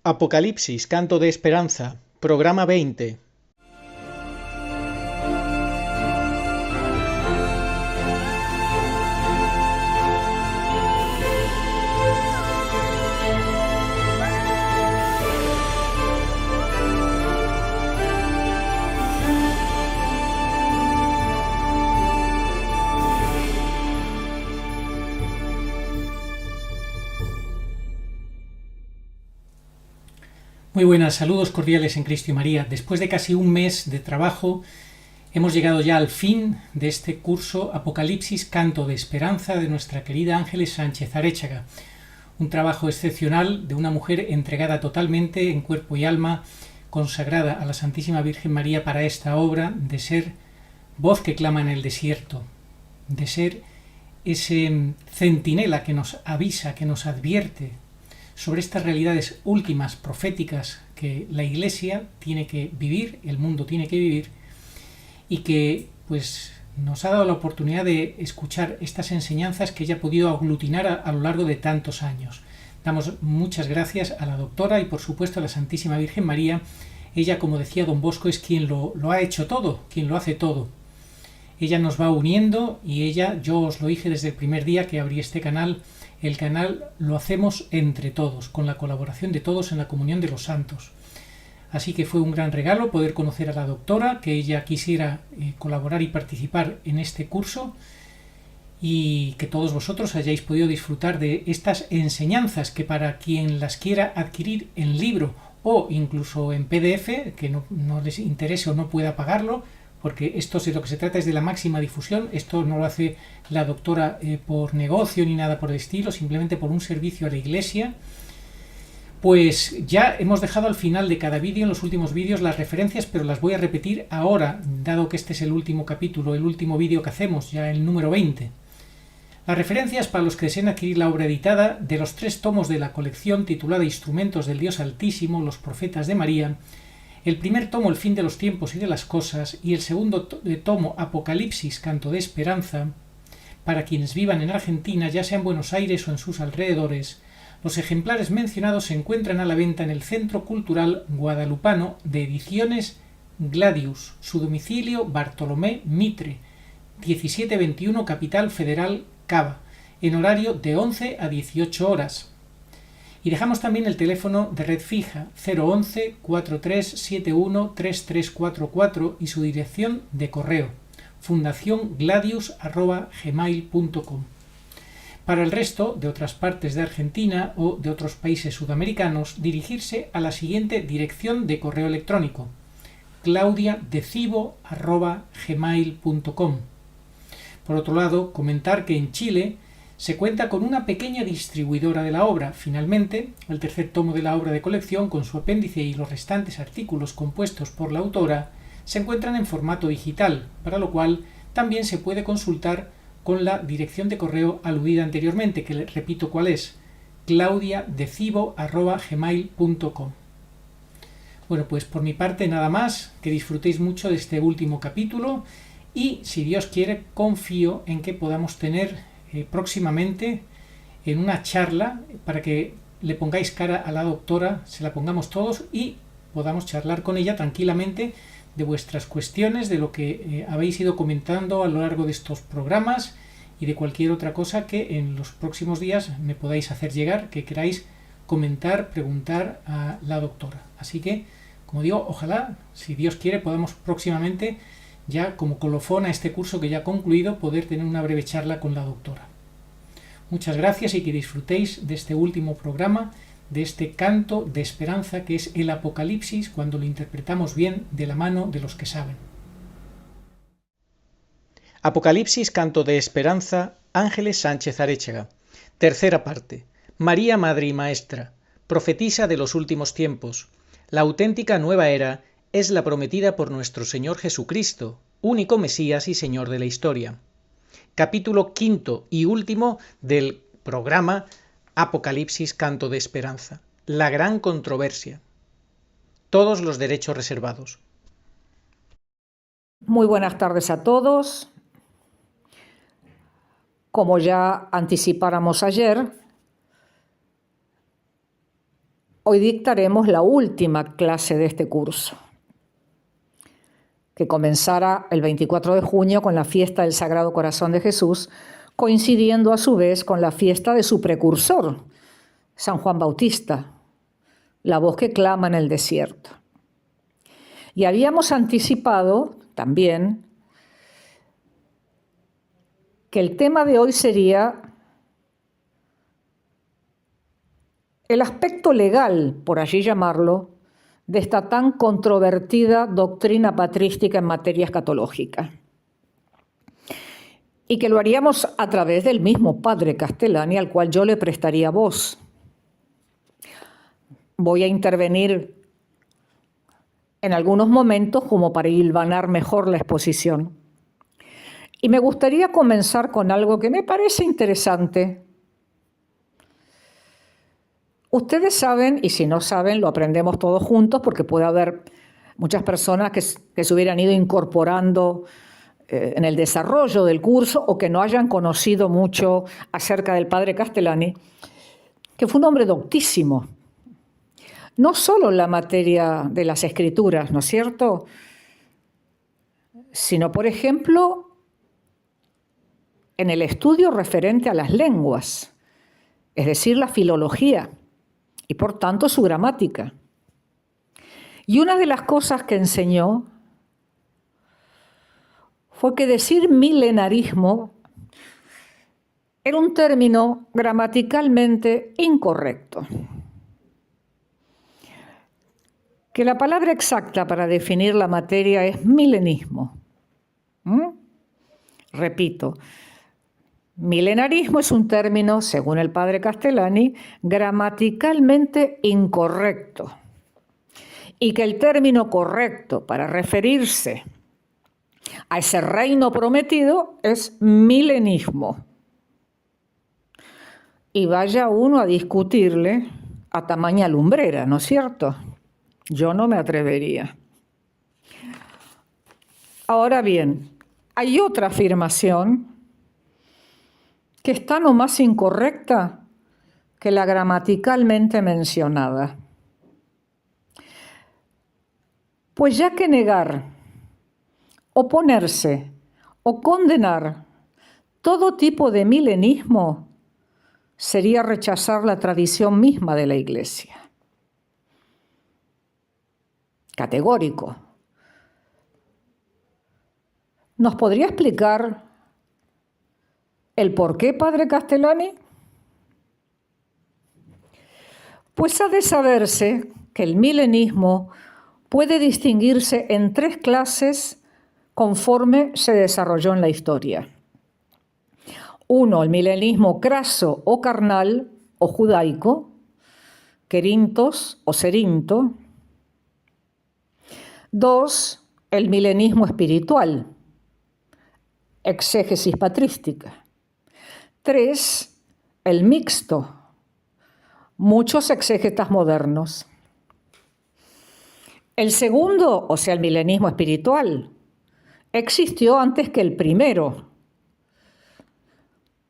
Apocalipsis, canto de esperanza, programa 20. Muy buenas, saludos cordiales en Cristo y María. Después de casi un mes de trabajo, hemos llegado ya al fin de este curso Apocalipsis, canto de esperanza de nuestra querida Ángeles Sánchez Aréchaga. Un trabajo excepcional de una mujer entregada totalmente en cuerpo y alma, consagrada a la Santísima Virgen María para esta obra de ser voz que clama en el desierto, de ser ese centinela que nos avisa, que nos advierte sobre estas realidades últimas proféticas que la Iglesia tiene que vivir, el mundo tiene que vivir, y que pues nos ha dado la oportunidad de escuchar estas enseñanzas que ella ha podido aglutinar a lo largo de tantos años. Damos muchas gracias a la doctora y por supuesto a la Santísima Virgen María. Ella, como decía don Bosco, es quien lo ha hecho todo, quien lo hace todo. Ella nos va uniendo y ella, yo os lo dije desde el primer día que abrí este canal, el canal lo hacemos entre todos, con la colaboración de todos en la comunión de los santos. Así que fue un gran regalo poder conocer a la doctora, que ella quisiera colaborar y participar en este curso y que todos vosotros hayáis podido disfrutar de estas enseñanzas que para quien las quiera adquirir en libro o incluso en PDF, que no les interese o no pueda pagarlo, porque esto de lo que se trata es de la máxima difusión. Esto no lo hace la doctora por negocio ni nada por el estilo, simplemente por un servicio a la Iglesia. Pues ya hemos dejado al final de cada vídeo, en los últimos vídeos, las referencias, pero las voy a repetir ahora, dado que este es el último capítulo, el último vídeo que hacemos, ya el número 20. Las referencias para los que deseen adquirir la obra editada de los 3 tomos de la colección titulada Instrumentos del Dios Altísimo, los Profetas de María. El primer tomo, El fin de los tiempos y de las cosas, y el segundo tomo, Apocalipsis, canto de esperanza, para quienes vivan en Argentina, ya sea en Buenos Aires o en sus alrededores. Los ejemplares mencionados se encuentran a la venta en el Centro Cultural Guadalupano de Ediciones Gladius, su domicilio Bartolomé Mitre, 1721 Capital Federal, Cava, en horario de 11 a 18 horas. Y dejamos también el teléfono de red fija 011 4371 3344 y su dirección de correo fundaciongladius@gmail.com. Para el resto de otras partes de Argentina o de otros países sudamericanos, dirigirse a la siguiente dirección de correo electrónico: claudiadecibo@gmail.com. Por otro lado, comentar que en Chile se cuenta con una pequeña distribuidora de la obra. Finalmente, el tercer tomo de la obra de colección, con su apéndice y los restantes artículos compuestos por la autora, se encuentran en formato digital, para lo cual también se puede consultar con la dirección de correo aludida anteriormente, que les repito cuál es: claudiadecibo@gmail.com. Bueno, pues por mi parte nada más, que disfrutéis mucho de este último capítulo y, si Dios quiere, confío en que podamos tener próximamente en una charla para que le pongáis cara a la doctora, se la pongamos todos y podamos charlar con ella tranquilamente de vuestras cuestiones, de lo que habéis ido comentando a lo largo de estos programas y de cualquier otra cosa que en los próximos días me podáis hacer llegar, que queráis comentar, preguntar a la doctora. Así que, como digo, ojalá, si Dios quiere, podamos próximamente, ya como colofón a este curso que ya ha concluido, poder tener una breve charla con la doctora. Muchas gracias y que disfrutéis de este último programa, de este canto de esperanza que es el Apocalipsis, cuando lo interpretamos bien de la mano de los que saben. Apocalipsis, canto de esperanza, Ángeles Sánchez Aréchaga. Tercera parte. María, Madre y Maestra, profetisa de los últimos tiempos. La auténtica nueva era es la prometida por nuestro Señor Jesucristo, único Mesías y Señor de la historia. Capítulo quinto y último del programa Apocalipsis, canto de esperanza. La gran controversia. Todos los derechos reservados. Muy buenas tardes a todos. Como ya anticipáramos ayer, hoy dictaremos la última clase de este curso, que comenzará el 24 de junio con la fiesta del Sagrado Corazón de Jesús, coincidiendo a su vez con la fiesta de su precursor, San Juan Bautista, la voz que clama en el desierto. Y habíamos anticipado también que el tema de hoy sería el aspecto legal, por allí llamarlo, de esta tan controvertida doctrina patrística en materia escatológica. Y que lo haríamos a través del mismo padre Castellani, al cual yo le prestaría voz. Voy a intervenir en algunos momentos como para hilvanar mejor la exposición. Y me gustaría comenzar con algo que me parece interesante. Ustedes saben, y si no saben, lo aprendemos todos juntos, porque puede haber muchas personas que se hubieran ido incorporando en el desarrollo del curso o que no hayan conocido mucho acerca del padre Castellani, que fue un hombre doctísimo, no solo en la materia de las escrituras, ¿no es cierto?, sino, por ejemplo, en el estudio referente a las lenguas, es decir, la filología, y por tanto su gramática. Y una de las cosas que enseñó fue que decir milenarismo era un término gramaticalmente incorrecto. Que la palabra exacta para definir la materia es milenismo. Repito, milenarismo es un término, según el padre Castellani, gramaticalmente incorrecto. Y que el término correcto para referirse a ese reino prometido es milenismo. Y vaya uno a discutirle a tamaña lumbrera, ¿no es cierto? Yo no me atrevería. Ahora bien, hay otra afirmación que está no más incorrecta que la gramaticalmente mencionada. Pues ya que negar, oponerse o condenar todo tipo de milenismo sería rechazar la tradición misma de la Iglesia. Categórico. ¿Nos podría explicar el por qué, padre Castellani? Pues ha de saberse que el milenismo puede distinguirse en tres clases conforme se desarrolló en la historia. Uno, el milenismo craso o carnal o judaico, querintos o serinto. Dos, el milenismo espiritual, exégesis patrística. Tres, el mixto, muchos exégetas modernos. El segundo, o sea, el milenismo espiritual, existió antes que el primero,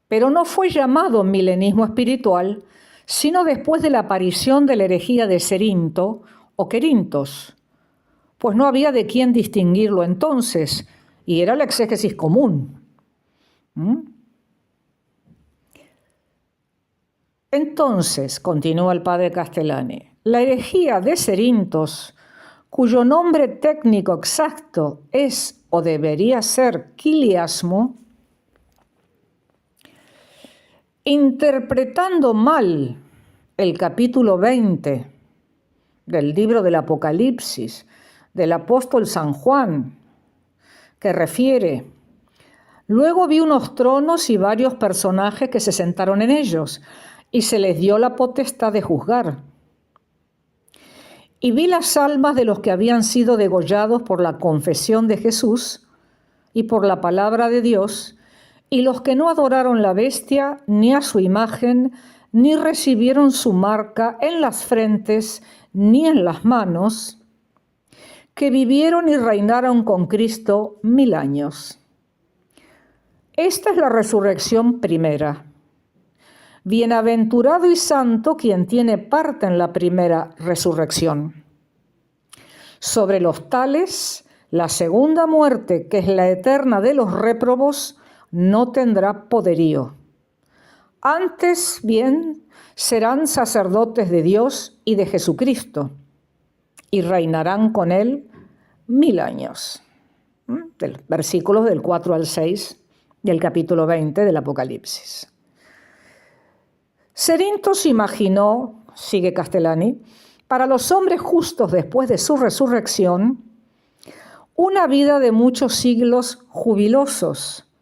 pero no fue llamado milenismo espiritual sino después de la aparición de la herejía de Serinto o Querintos, pues no había de quién distinguirlo entonces, y era la exégesis común. Entonces, continúa el padre Castellani, la herejía de Serintos, cuyo nombre técnico exacto es o debería ser quiliasmo, interpretando mal el capítulo 20 del libro del Apocalipsis del apóstol San Juan, que refiere: luego vi unos tronos y varios personajes que se sentaron en ellos, y se les dio la potestad de juzgar. Y vi las almas de los que habían sido degollados por la confesión de Jesús y por la palabra de Dios, y los que no adoraron la bestia, ni a su imagen, ni recibieron su marca en las frentes, ni en las manos, que vivieron y reinaron con Cristo 1000 años. Esta es la resurrección primera. Bienaventurado y santo quien tiene parte en la primera resurrección. Sobre los tales, la segunda muerte, que es la eterna de los réprobos, no tendrá poderío. Antes bien, serán sacerdotes de Dios y de Jesucristo, y reinarán con él 1000 años. Versículos del 4 al 6 del capítulo 20 del Apocalipsis. Cerinthos imaginó, sigue Castellani, para los hombres justos después de su resurrección, una vida de muchos siglos jubilosos,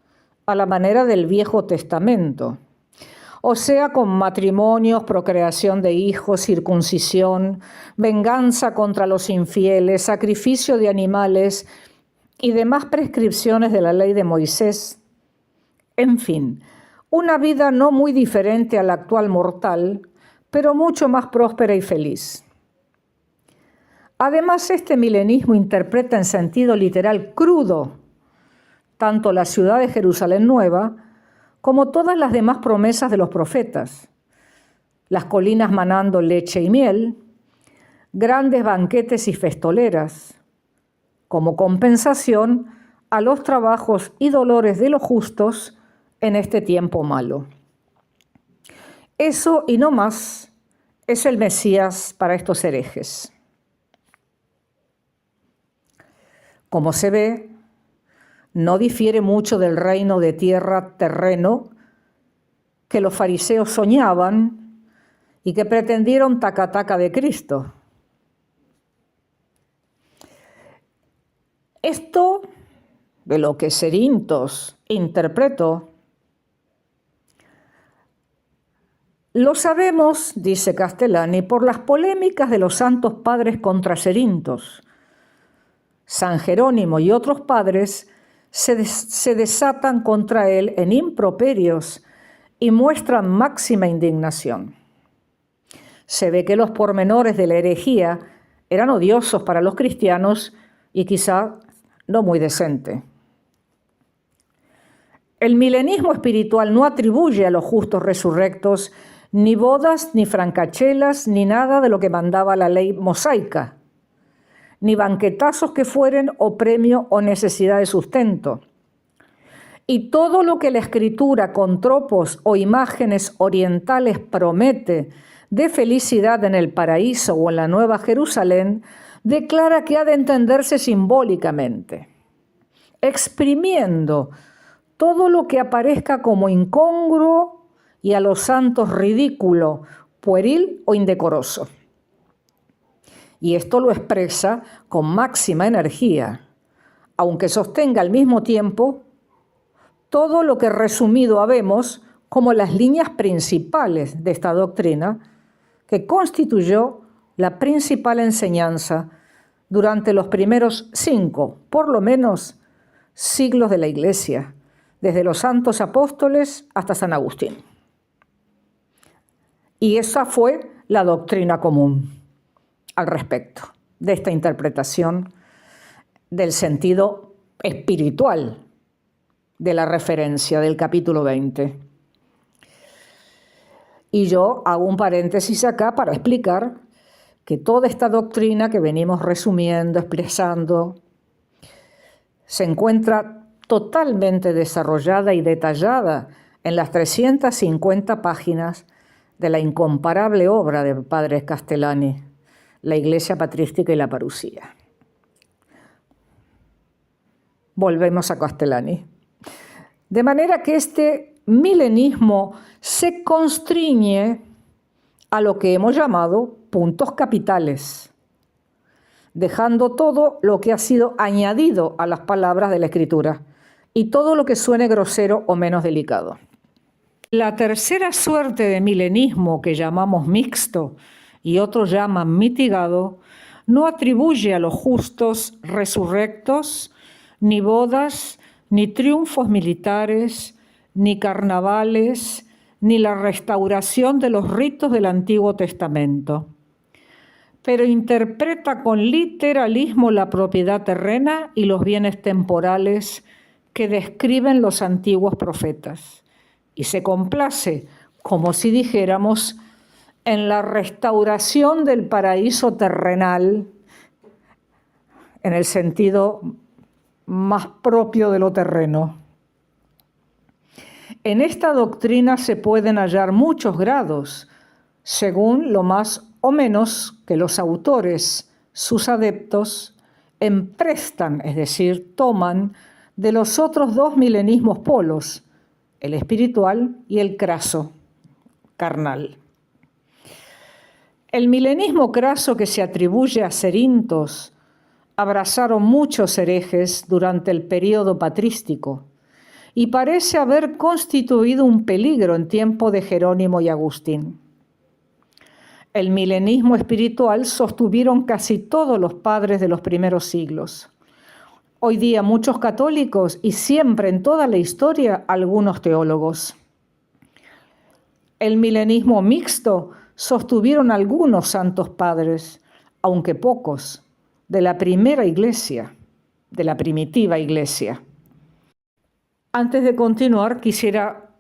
a la manera del Viejo Testamento, o sea, con matrimonios, procreación de hijos, circuncisión, venganza contra los infieles, sacrificio de animales y demás prescripciones de la ley de Moisés. En fin, una vida no muy diferente a la actual mortal, pero mucho más próspera y feliz. Además, este milenismo interpreta en sentido literal crudo tanto la ciudad de Jerusalén Nueva como todas las demás promesas de los profetas, las colinas manando leche y miel, grandes banquetes y festoleras, como compensación a los trabajos y dolores de los justos en este tiempo malo. Eso y no más es el Mesías para estos herejes. Como se ve, no difiere mucho del reino de tierra terreno que los fariseos soñaban y que pretendieron taca-taca de Cristo. Esto, de lo que Cerinthos interpretó, lo sabemos, dice Castellani, por las polémicas de los santos padres contra Cerinthos. San Jerónimo y otros padres se desatan contra él en improperios y muestran máxima indignación. Se ve que los pormenores de la herejía eran odiosos para los cristianos y quizá no muy decente. El milenismo espiritual no atribuye a los justos resurrectos ni bodas, ni francachelas, ni nada de lo que mandaba la ley mosaica, ni banquetazos que fueren o premio o necesidad de sustento. Y todo lo que la Escritura con tropos o imágenes orientales promete de felicidad en el paraíso o en la Nueva Jerusalén, declara que ha de entenderse simbólicamente, exprimiendo todo lo que aparezca como incongruo y a los santos ridículo, pueril o indecoroso. Y esto lo expresa con máxima energía, aunque sostenga al mismo tiempo todo lo que resumido habemos como las líneas principales de esta doctrina que constituyó la principal enseñanza durante los primeros 5, por lo menos, siglos de la Iglesia, desde los santos apóstoles hasta San Agustín. Y esa fue la doctrina común al respecto de esta interpretación del sentido espiritual de la referencia del capítulo 20. Y yo hago un paréntesis acá para explicar que toda esta doctrina que venimos resumiendo, expresando, se encuentra totalmente desarrollada y detallada en las 350 páginas de la incomparable obra del padre Castellani, La Iglesia Patrística y la Parucía. Volvemos a Castellani. De manera que este milenismo se constriñe a lo que hemos llamado puntos capitales, dejando todo lo que ha sido añadido a las palabras de la Escritura y todo lo que suene grosero o menos delicado. La tercera suerte de milenismo, que llamamos mixto y otros llaman mitigado, no atribuye a los justos resurrectos ni bodas, ni triunfos militares, ni carnavales, ni la restauración de los ritos del Antiguo Testamento, pero interpreta con literalismo la propiedad terrena y los bienes temporales que describen los antiguos profetas, y se complace como si dijéramos, en la restauración del paraíso terrenal, en el sentido más propio de lo terreno. En esta doctrina se pueden hallar muchos grados, según lo más o menos que los autores, sus adeptos, emprestan, es decir, toman de los otros dos milenismos polos, el espiritual y el craso, carnal. El milenismo craso que se atribuye a Cerintos abrazaron muchos herejes durante el período patrístico y parece haber constituido un peligro en tiempo de Jerónimo y Agustín. El milenismo espiritual sostuvieron casi todos los padres de los primeros siglos. Hoy día muchos católicos y siempre en toda la historia algunos teólogos. El milenismo mixto sostuvieron algunos santos padres, aunque pocos, de la primera iglesia, de la primitiva iglesia. Antes de continuar, quisiera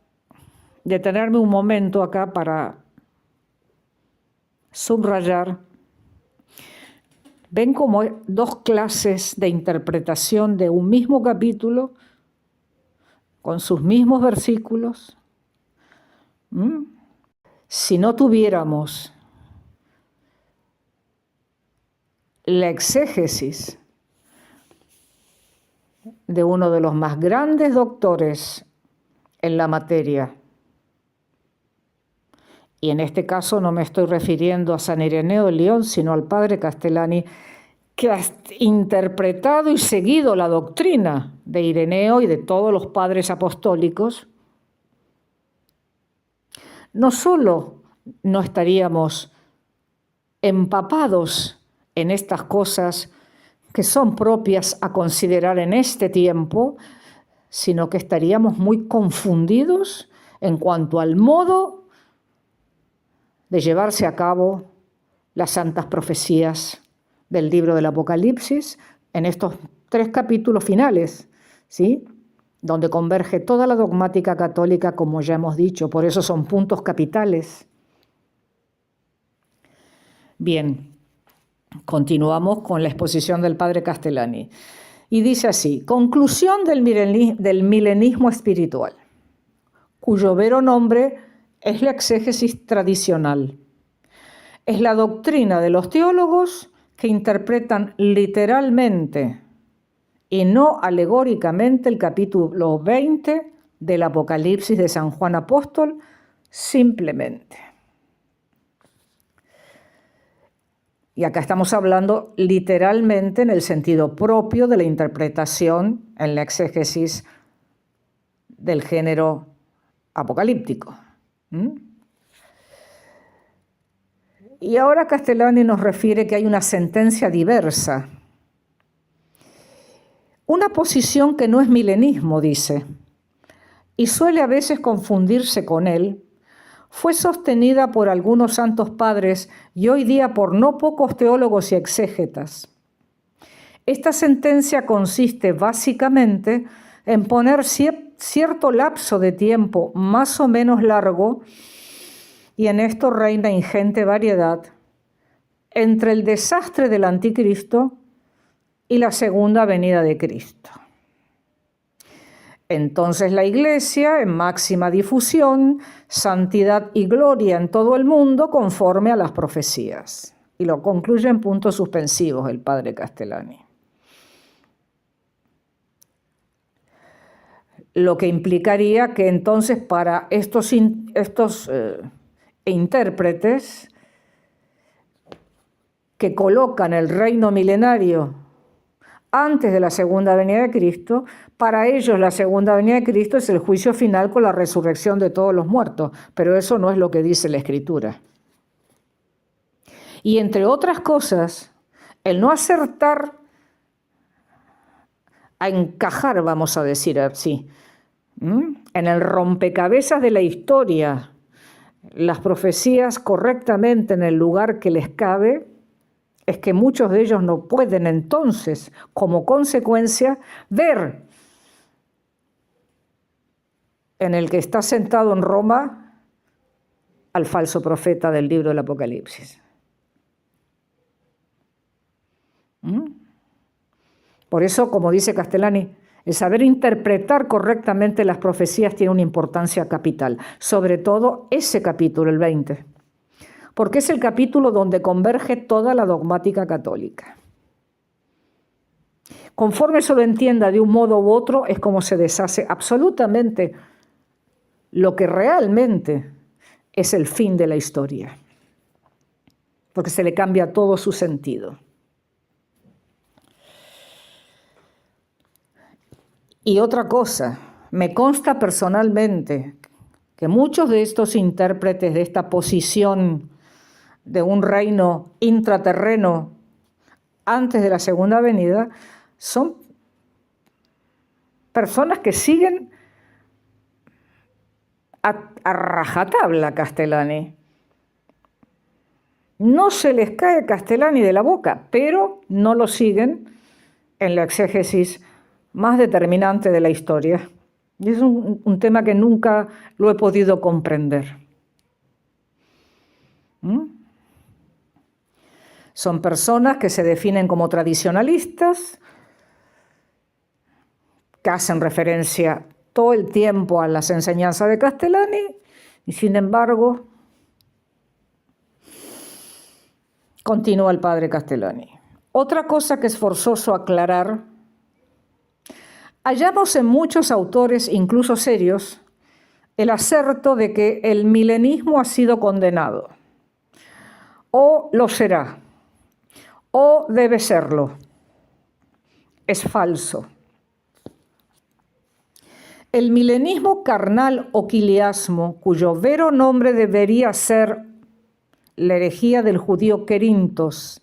detenerme un momento acá para subrayar. ¿Ven como dos clases de interpretación de un mismo capítulo, con sus mismos versículos? Si no tuviéramos la exégesis de uno de los más grandes doctores en la materia, y en este caso no me estoy refiriendo a San Ireneo de León, sino al padre Castellani, que ha interpretado y seguido la doctrina de Ireneo y de todos los padres apostólicos, no solo no estaríamos empapados en estas cosas que son propias a considerar en este tiempo, sino que estaríamos muy confundidos en cuanto al modo de llevarse a cabo las santas profecías del libro del Apocalipsis en estos 3 capítulos finales, ¿sí?, donde converge toda la dogmática católica, como ya hemos dicho, por eso son puntos capitales. Bien, continuamos con la exposición del padre Castellani. Y dice así: conclusión del milenismo espiritual, cuyo vero nombre es la exégesis tradicional. Es la doctrina de los teólogos que interpretan literalmente y no alegóricamente el capítulo 20 del Apocalipsis de San Juan Apóstol, simplemente. Y acá estamos hablando literalmente en el sentido propio de la interpretación en la exégesis del género apocalíptico. Y ahora Castellani nos refiere que hay una sentencia diversa, una posición que no es milenismo, dice, y suele a veces confundirse con él. Fue sostenida por algunos santos padres y hoy día por no pocos teólogos y exégetas. Esta sentencia consiste básicamente en poner cierto lapso de tiempo más o menos largo, y en esto reina ingente variedad, entre el desastre del anticristo y la segunda venida de Cristo. Entonces la Iglesia, en máxima difusión, santidad y gloria en todo el mundo, conforme a las profecías. Y lo concluye en puntos suspensivos el padre Castellani. Lo que implicaría que entonces para estos intérpretes que colocan el reino milenario antes de la segunda venida de Cristo, para ellos la segunda venida de Cristo es el juicio final con la resurrección de todos los muertos, pero eso no es lo que dice la Escritura. Y entre otras cosas, el no acertar a encajar, vamos a decir así, en el rompecabezas de la historia, las profecías correctamente en el lugar que les cabe, es que muchos de ellos no pueden entonces, como consecuencia, ver en el que está sentado en Roma al falso profeta del libro del Apocalipsis. Por eso, como dice Castellani, el saber interpretar correctamente las profecías tiene una importancia capital, sobre todo ese capítulo, el 20, porque es el capítulo donde converge toda la dogmática católica. Conforme se lo entienda de un modo u otro, es como se deshace absolutamente lo que realmente es el fin de la historia, porque se le cambia todo su sentido. Y otra cosa, me consta personalmente que muchos de estos intérpretes de esta posición de un reino intraterreno antes de la segunda venida son personas que siguen a rajatabla a Castellani. No se les cae Castellani de la boca, pero no lo siguen en la exégesis más determinante de la historia. Y es un tema que nunca lo he podido comprender. Son personas que se definen como tradicionalistas, que hacen referencia todo el tiempo a las enseñanzas de Castellani, y sin embargo, continúa el padre Castellani. Otra cosa que es forzoso aclarar: hallamos en muchos autores, incluso serios, el aserto de que el milenismo ha sido condenado, o lo será, o debe serlo. Es falso. El milenismo carnal o quiliasmo, cuyo vero nombre debería ser la herejía del judío Querintos,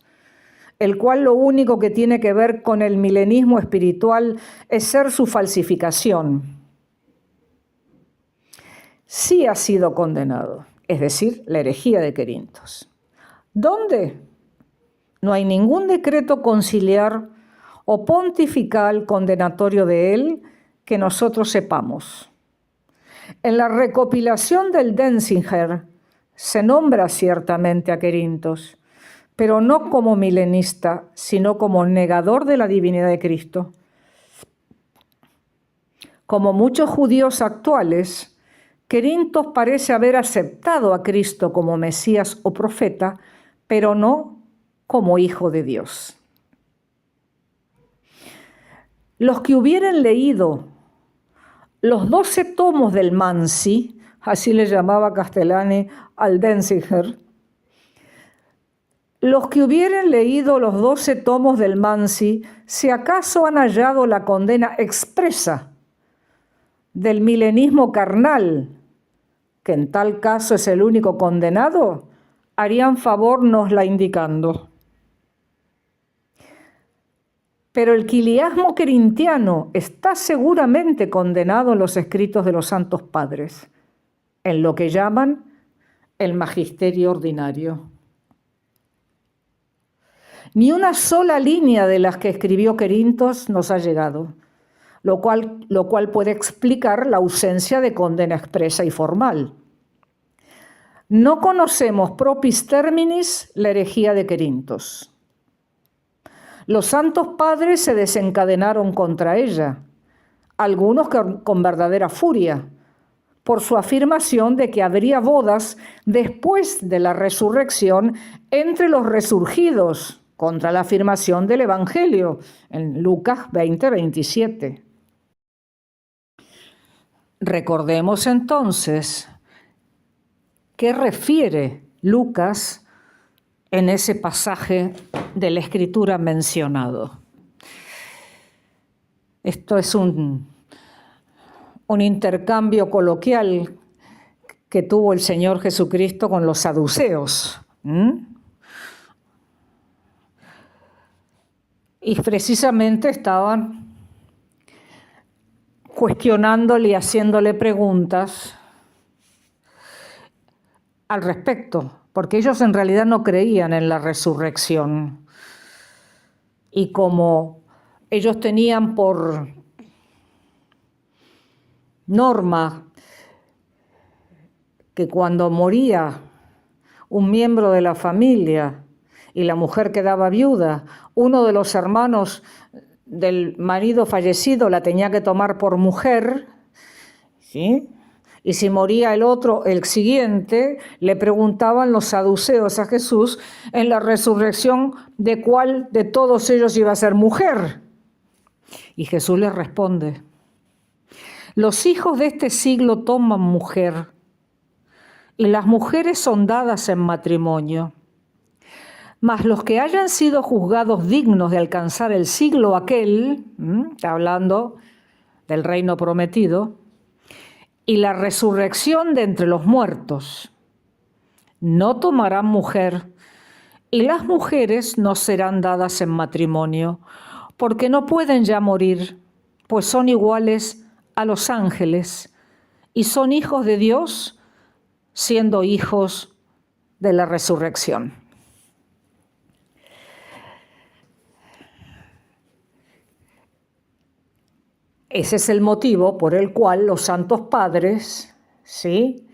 el cual lo único que tiene que ver con el milenismo espiritual es ser su falsificación, sí ha sido condenado, es decir, la herejía de Querintos. ¿Dónde? No hay ningún decreto conciliar o pontifical condenatorio de él que nosotros sepamos. En la recopilación del Denzinger se nombra ciertamente a Querintos, pero no como milenista, sino como negador de la divinidad de Cristo. Como muchos judíos actuales, Querintos parece haber aceptado a Cristo como Mesías o profeta, pero no como Hijo de Dios. Los que hubieran leído los 12 tomos del Mansi, así le llamaba Castellani al Denzinger, los que hubieran leído los 12 tomos del Mansi, si acaso han hallado la condena expresa del milenismo carnal, que en tal caso es el único condenado, harían favor nos la indicando. Pero el quiliasmo querintiano está seguramente condenado en los escritos de los santos padres, en lo que llaman el magisterio ordinario. Ni una sola línea de las que escribió Querintos nos ha llegado, lo cual puede explicar la ausencia de condena expresa y formal. No conocemos propis terminis la herejía de Querintos. Los santos padres se desencadenaron contra ella, algunos con verdadera furia, por su afirmación de que habría bodas después de la resurrección entre los resurgidos, contra la afirmación del Evangelio en Lucas 20:27. Recordemos entonces qué refiere Lucas en ese pasaje de la Escritura mencionado. Esto es un intercambio coloquial que tuvo el Señor Jesucristo con los saduceos. Y precisamente estaban cuestionándole y haciéndole preguntas al respecto, porque ellos en realidad no creían en la resurrección. Y como ellos tenían por norma que cuando moría un miembro de la familia y la mujer quedaba viuda, uno de los hermanos del marido fallecido la tenía que tomar por mujer, ¿sí? Y si moría el otro, el siguiente, le preguntaban los saduceos a Jesús en la resurrección de cuál de todos ellos iba a ser mujer. Y Jesús les responde: los hijos de este siglo toman mujer, y las mujeres son dadas en matrimonio. Mas los que hayan sido juzgados dignos de alcanzar el siglo aquel, hablando del reino prometido, y la resurrección de entre los muertos, no tomarán mujer, y las mujeres no serán dadas en matrimonio, porque no pueden ya morir, pues son iguales a los ángeles, y son hijos de Dios, siendo hijos de la resurrección. Ese es el motivo por el cual los santos padres, ¿sí?,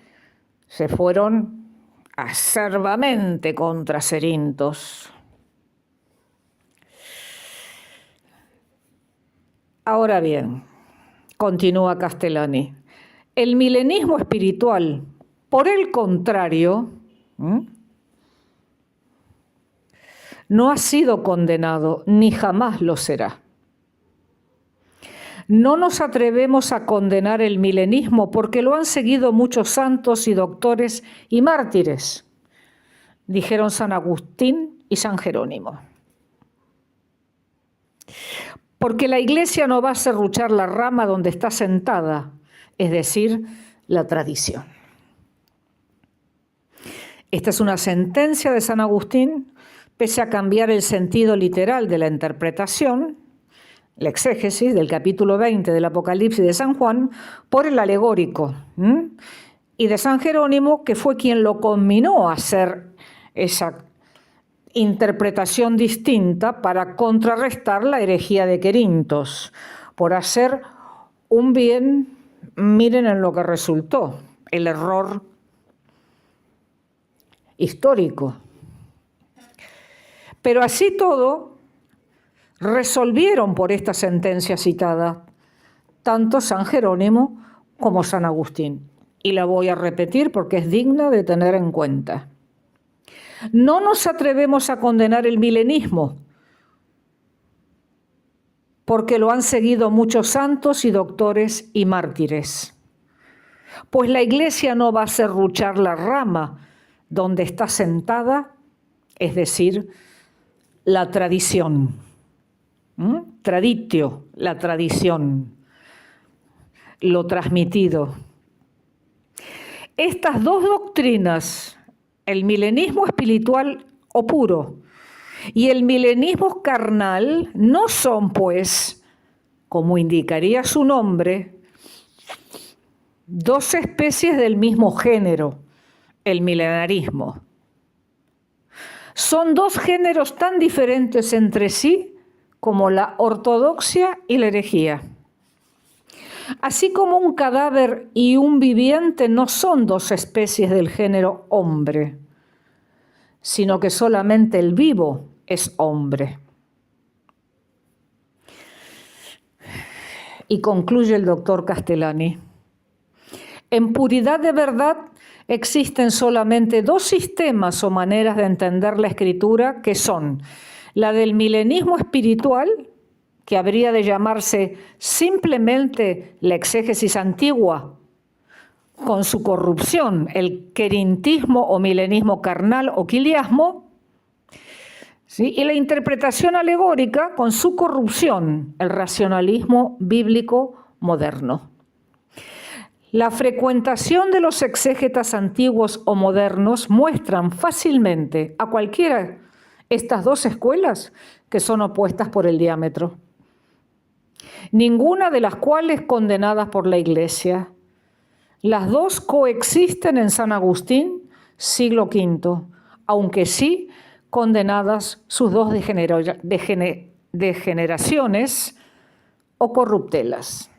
se fueron acerbamente contra Cerintos. Ahora bien, continúa Castellani, el milenismo espiritual, por el contrario, no ha sido condenado ni jamás lo será. No nos atrevemos a condenar el milenismo porque lo han seguido muchos santos y doctores y mártires, dijeron San Agustín y San Jerónimo. Porque la Iglesia no va a serruchar la rama donde está sentada, es decir, la tradición. Esta es una sentencia de San Agustín, pese a cambiar el sentido literal de la interpretación, la exégesis del capítulo 20 del Apocalipsis de San Juan, por el alegórico, y de San Jerónimo, que fue quien lo conminó a hacer esa interpretación distinta para contrarrestar la herejía de Querintos, por hacer un bien. Miren en lo que resultó, el error histórico. Pero así todo, resolvieron por esta sentencia citada tanto San Jerónimo como San Agustín. Y la voy a repetir porque es digna de tener en cuenta. No nos atrevemos a condenar el milenismo, porque lo han seguido muchos santos y doctores y mártires. Pues la Iglesia no va a serruchar la rama donde está sentada, es decir, la tradición. Traditio, la tradición, lo transmitido. Estas dos doctrinas, el milenismo espiritual o puro y el milenismo carnal, no son, pues, como indicaría su nombre, dos especies del mismo género, el milenarismo. Son dos géneros tan diferentes entre sí como la ortodoxia y la herejía. Así como un cadáver y un viviente no son dos especies del género hombre, sino que solamente el vivo es hombre. Y concluye el doctor Castellani. En puridad de verdad existen solamente dos sistemas o maneras de entender la Escritura, que son la del milenismo espiritual, que habría de llamarse simplemente la exégesis antigua, con su corrupción, el querintismo o milenismo carnal o quiliasmo, ¿sí?, y la interpretación alegórica con su corrupción, el racionalismo bíblico moderno. La frecuentación de los exégetas antiguos o modernos muestran fácilmente a cualquiera estas dos escuelas que son opuestas por el diámetro, ninguna de las cuales condenadas por la Iglesia. Las dos coexisten en San Agustín, siglo V, aunque sí condenadas sus dos degeneraciones o corruptelas.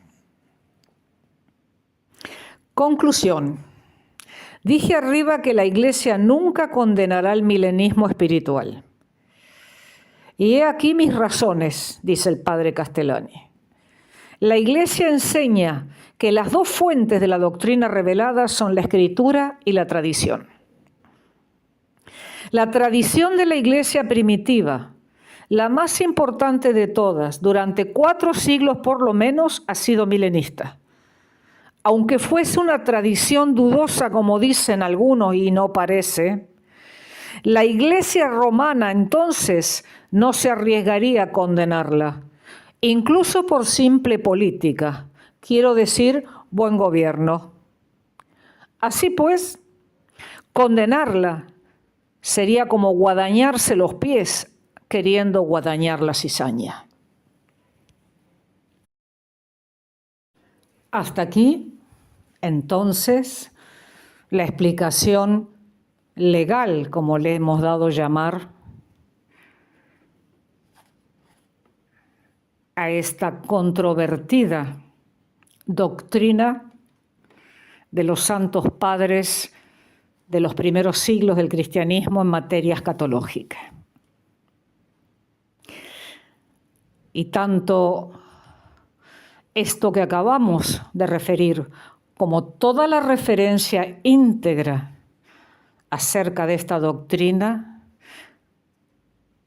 Conclusión. Dije arriba que la Iglesia nunca condenará el milenismo espiritual. Y he aquí mis razones, dice el padre Castellani. La Iglesia enseña que las dos fuentes de la doctrina revelada son la Escritura y la tradición. La tradición de la Iglesia primitiva, la más importante de todas, durante 4 siglos por lo menos, ha sido milenista. Aunque fuese una tradición dudosa, como dicen algunos, y no parece, la Iglesia romana entonces no se arriesgaría a condenarla, incluso por simple política, quiero decir, buen gobierno. Así pues, condenarla sería como guadañarse los pies queriendo guadañar la cizaña. Hasta aquí, entonces, la explicación legal, como le hemos dado llamar, a esta controvertida doctrina de los santos padres de los primeros siglos del cristianismo en materia escatológica. Y tanto esto que acabamos de referir como toda la referencia íntegra acerca de esta doctrina,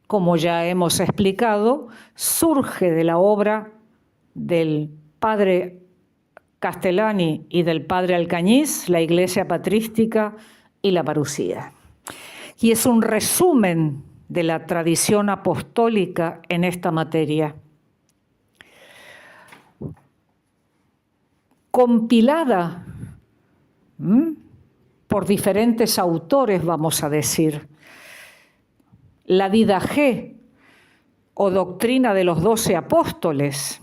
como ya hemos explicado, surge de la obra del padre Castellani y del padre Alcañiz, la Iglesia Patrística y la Parucía. Y es un resumen de la tradición apostólica en esta materia, compilada por diferentes autores, vamos a decir. La Didaché, o doctrina de los 12 apóstoles,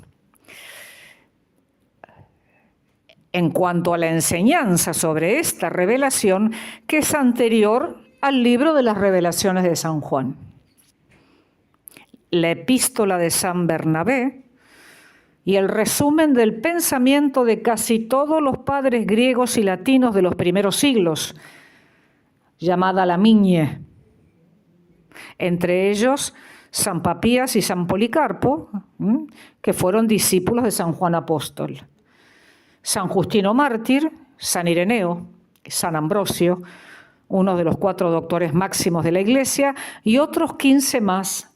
en cuanto a la enseñanza sobre esta revelación, que es anterior al libro de las revelaciones de San Juan. La epístola de San Bernabé y el resumen del pensamiento de casi todos los padres griegos y latinos de los primeros siglos, llamada la Migne. Entre ellos, San Papías y San Policarpo, que fueron discípulos de San Juan Apóstol. San Justino Mártir, San Ireneo, San Ambrosio, uno de los 4 doctores máximos de la Iglesia, y otros 15 más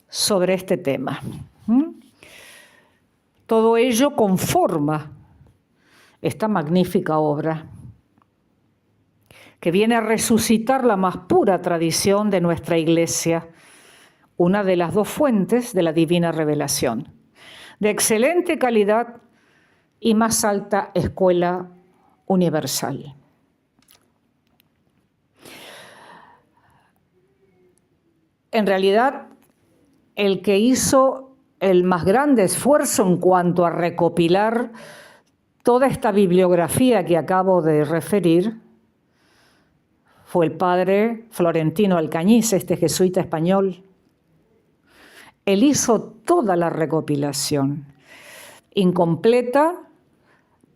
sobre este tema. Todo ello conforma esta magnífica obra, que viene a resucitar la más pura tradición de nuestra Iglesia, una de las 2 fuentes de la divina revelación, de excelente calidad y más alta escuela universal. En realidad, el que hizo el más grande esfuerzo en cuanto a recopilar toda esta bibliografía que acabo de referir fue el padre Florentino Alcañiz, este jesuita español. Él hizo toda la recopilación, incompleta,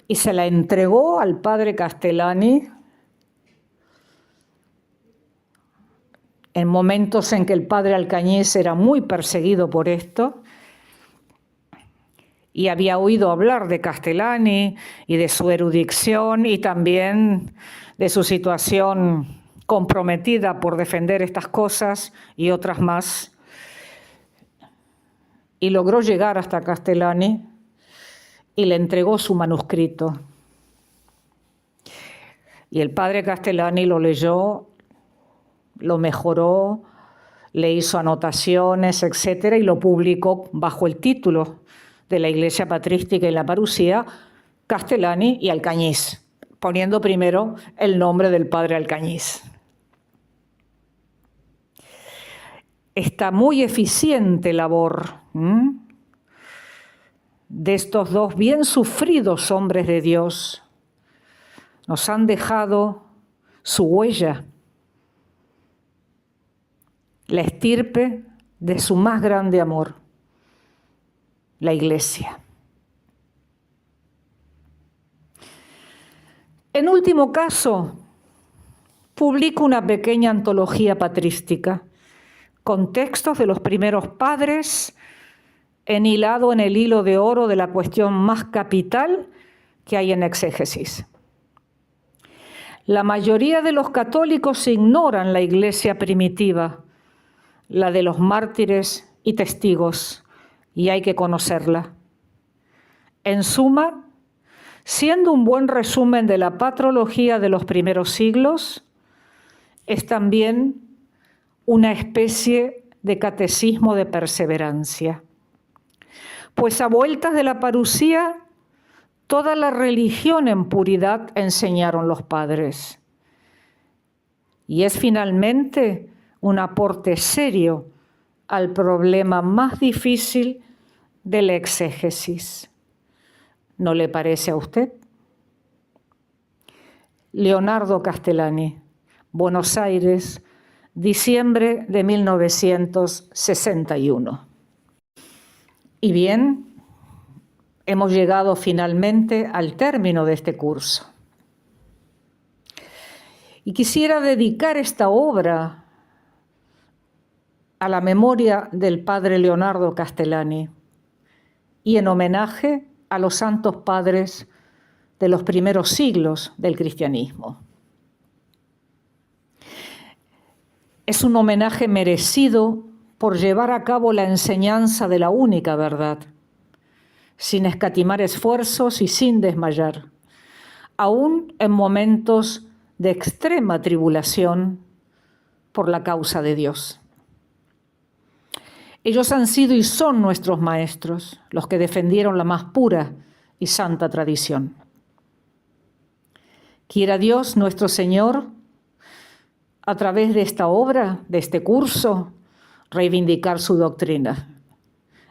y se la entregó al padre Castellani en momentos en que el padre Alcañiz era muy perseguido por esto y había oído hablar de Castellani y de su erudición y también de su situación comprometida por defender estas cosas y otras más, y logró llegar hasta Castellani y le entregó su manuscrito. Y el padre Castellani lo leyó, lo mejoró, le hizo anotaciones, etcétera, y lo publicó bajo el título de la Iglesia Patrística y la Parucía, Castellani y Alcañiz, poniendo primero el nombre del padre Alcañiz. Esta muy eficiente labor de estos 2 bien sufridos hombres de Dios nos han dejado su huella, la estirpe de su más grande amor, la Iglesia. En último caso, publico una pequeña antología patrística con textos de los primeros padres, enhilado en el hilo de oro de la cuestión más capital que hay en exégesis. La mayoría de los católicos ignoran la iglesia primitiva, la de los mártires y testigos, y hay que conocerla. En suma, siendo un buen resumen de la patrología de los primeros siglos, es también una especie de catecismo de perseverancia. Pues a vueltas de la parucía, toda la religión en puridad enseñaron los padres. Y es finalmente un aporte serio al problema más difícil de la exégesis. ¿No le parece a usted? Leonardo Castellani, Buenos Aires, diciembre de 1961. Y bien, hemos llegado finalmente al término de este curso. Y quisiera dedicar esta obra a la memoria del padre Leonardo Castellani y en homenaje a los santos padres de los primeros siglos del cristianismo. Es un homenaje merecido por llevar a cabo la enseñanza de la única verdad, sin escatimar esfuerzos y sin desmayar, aún en momentos de extrema tribulación por la causa de Dios. Ellos han sido y son nuestros maestros, los que defendieron la más pura y santa tradición. Quiera Dios, nuestro Señor, a través de esta obra, de este curso, reivindicar su doctrina,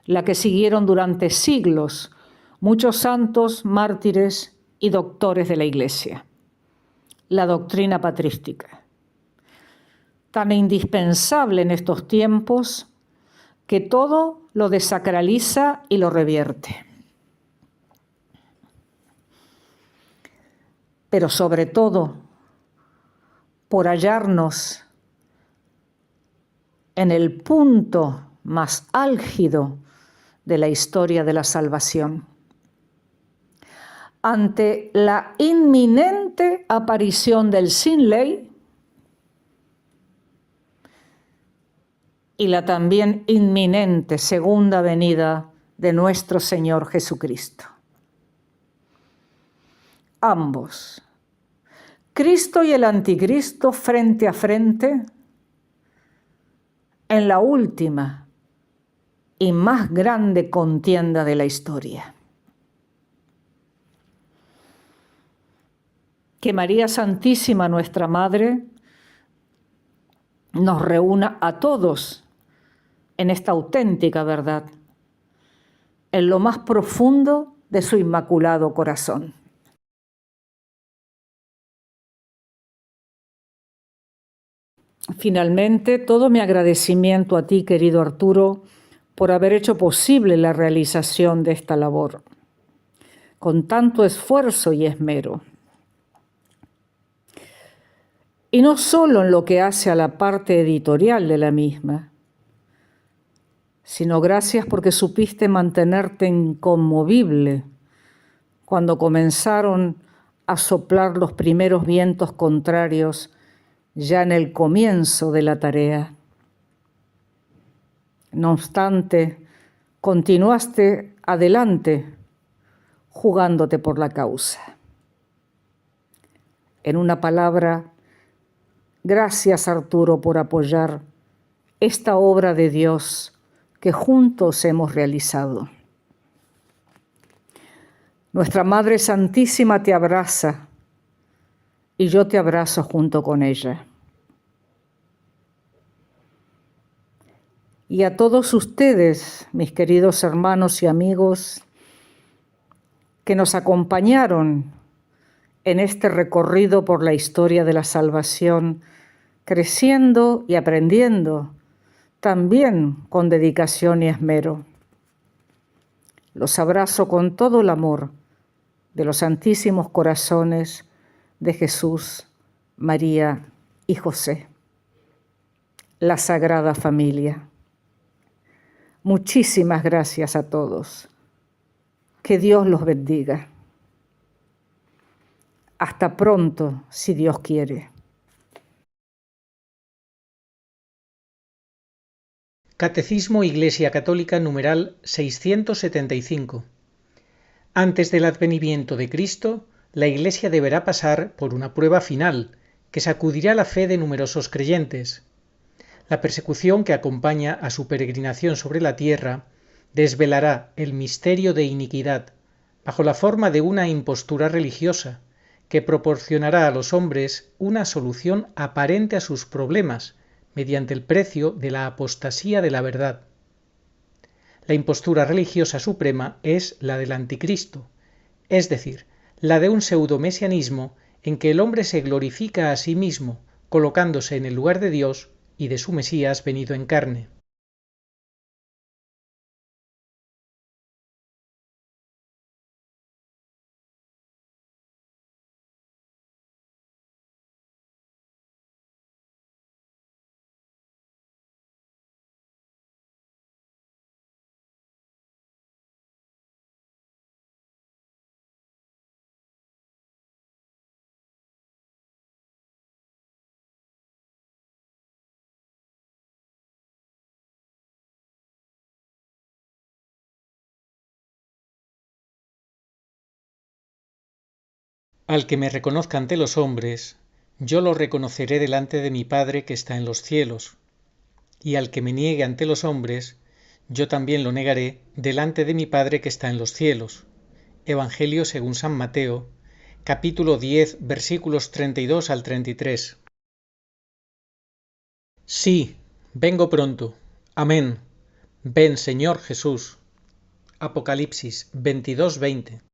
la que siguieron durante siglos muchos santos, mártires y doctores de la Iglesia, la doctrina patrística, tan indispensable en estos tiempos que todo lo desacraliza y lo revierte. Pero sobre todo, por hallarnos en el punto más álgido de la historia de la salvación, ante la inminente aparición del sin ley y la también inminente segunda venida de nuestro Señor Jesucristo. Ambos, Cristo y el anticristo frente a frente, en la última y más grande contienda de la historia. Que María Santísima, nuestra Madre, nos reúna a todos en esta auténtica verdad, en lo más profundo de su inmaculado corazón. Finalmente, todo mi agradecimiento a ti, querido Arturo, por haber hecho posible la realización de esta labor, con tanto esfuerzo y esmero. Y no solo en lo que hace a la parte editorial de la misma, sino gracias porque supiste mantenerte inconmovible cuando comenzaron a soplar los primeros vientos contrarios ya en el comienzo de la tarea. No obstante, continuaste adelante jugándote por la causa. En una palabra, gracias, Arturo, por apoyar esta obra de Dios que juntos hemos realizado. Nuestra Madre Santísima te abraza y yo te abrazo junto con ella. Y a todos ustedes, mis queridos hermanos y amigos, que nos acompañaron en este recorrido por la historia de la salvación, creciendo y aprendiendo, también con dedicación y esmero. Los abrazo con todo el amor de los santísimos corazones de Jesús, María y José, la Sagrada Familia. Muchísimas gracias a todos. Que Dios los bendiga. Hasta pronto, si Dios quiere. Catecismo Iglesia Católica numeral 675. Antes del advenimiento de Cristo, la Iglesia deberá pasar por una prueba final, que sacudirá la fe de numerosos creyentes. La persecución que acompaña a su peregrinación sobre la tierra desvelará el misterio de iniquidad, bajo la forma de una impostura religiosa, que proporcionará a los hombres una solución aparente a sus problemas, mediante el precio de la apostasía de la verdad. La impostura religiosa suprema es la del anticristo, es decir, la de un pseudomesianismo en que el hombre se glorifica a sí mismo, colocándose en el lugar de Dios y de su Mesías venido en carne. Al que me reconozca ante los hombres, yo lo reconoceré delante de mi Padre que está en los cielos, y al que me niegue ante los hombres, yo también lo negaré delante de mi Padre que está en los cielos. Evangelio según San Mateo, capítulo 10, versículos 32 al 33. Sí, vengo pronto. Amén. Ven, Señor Jesús. Apocalipsis 22:20.